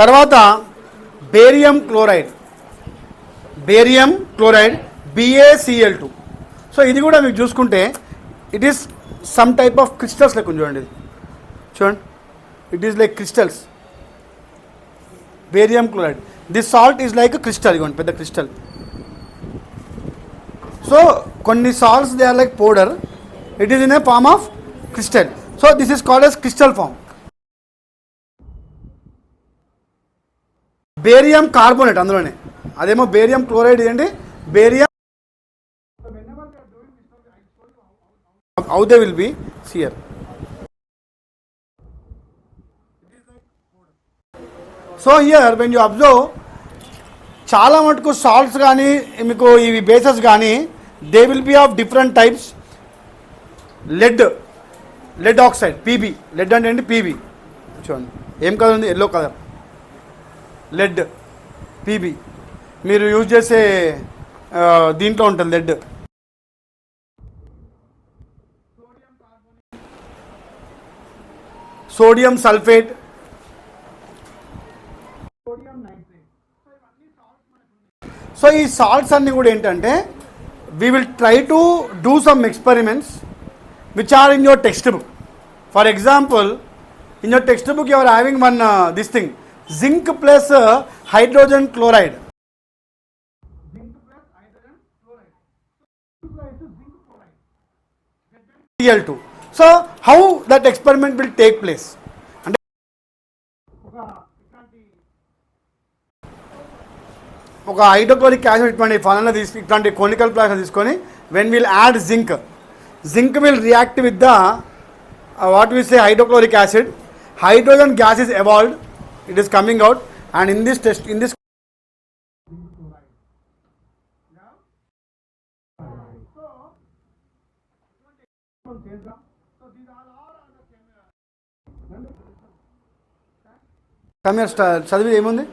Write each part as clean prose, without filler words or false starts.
తర్వాత barium chloride BaCl2. So ఇది కూడా మీకు చూసుకుంటే it is some type of crystals లెక్క చూడండి. ఇది చూడండి, it is like crystals. Barium chloride, this salt is like crystal. ఇవ్వండి, పెద్ద క్రిస్టల్. సో కొన్ని salts they are like powder, it is in a form of crystal. So this is called as crystal form. Barium carbonate అందులోనే, అదేమో barium chloride. ఏంటి barium, how they will be here. So here when you observe, చాలా మటుకు salts కానీ మీకు ఇవి bases కానీ they will be of different types. Lead oxide PB. Lead అంటే ఏంటి PB. చూడండి ఏం కలర్ ఉంది, ఎల్లో కలర్. లెడ్ PB మీరు యూజ్ చేసే దీంట్లో ఉంటుంది లెడ్. సోడియం సల్ఫేట్, సో ఈ సాల్ట్స్ అన్నీ కూడా ఏంటంటే we will try to do some experiments which are in your textbook. For example, in your textbook you are having one this thing, zinc plus hydrogen chloride. Cl2. So how that experiment will take place? అంటే ఒక hydrochloric acid ఇటువంటి formula ఇట్లాంటి conical plastic తీసుకొని when we'll add zinc will react with the what we say hydrochloric acid. Hydrogen gas is evolved, it is coming out, and in this చదివి ఏముంది,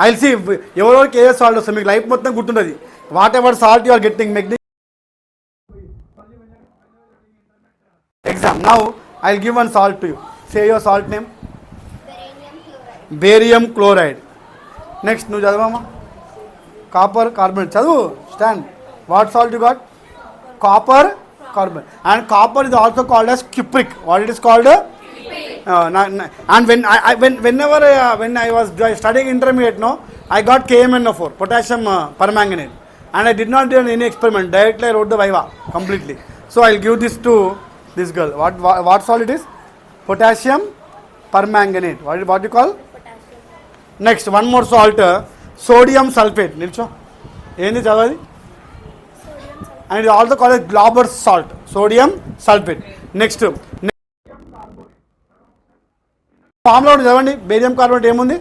I will see ఎవరెవరికి ఏ salt వస్తుంది మీకు life మొత్తం గుర్తుంటుంది. Whatever salt you are getting magnesium. Exam now I will give one salt to you. Say your salt name. Barium chloride. Next నువ్వు చదవమ్మా. Copper carbonate. చదువు. Stand. What salt you got? Copper carbon, and copper is also called as cupric. What it is called? And when I was studying intermediate, no, I got KMnO4, potassium permanganate, and I did not do any experiment. Directly I wrote the viva completely. So I'll give this to this girl. What salt it is? Potassium permanganate. What you call? Potassium. Next, one more salt, sodium sulfate. Nilcho. Endi chadavadi? And it is also called as Glauber's salt, sodium sulfate. Next formula ఒకటి చదవండి. Barium carbonate ఏముంది?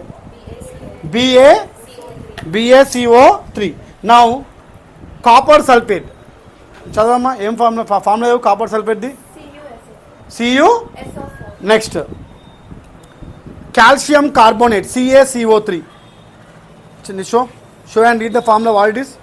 BaCO3. Now copper sulphate చదవమ్మా. ఏం formula copper సల్ఫేట్ది? Cu. Next calcium carbonate CaCO3. Show and read the formula. What it is?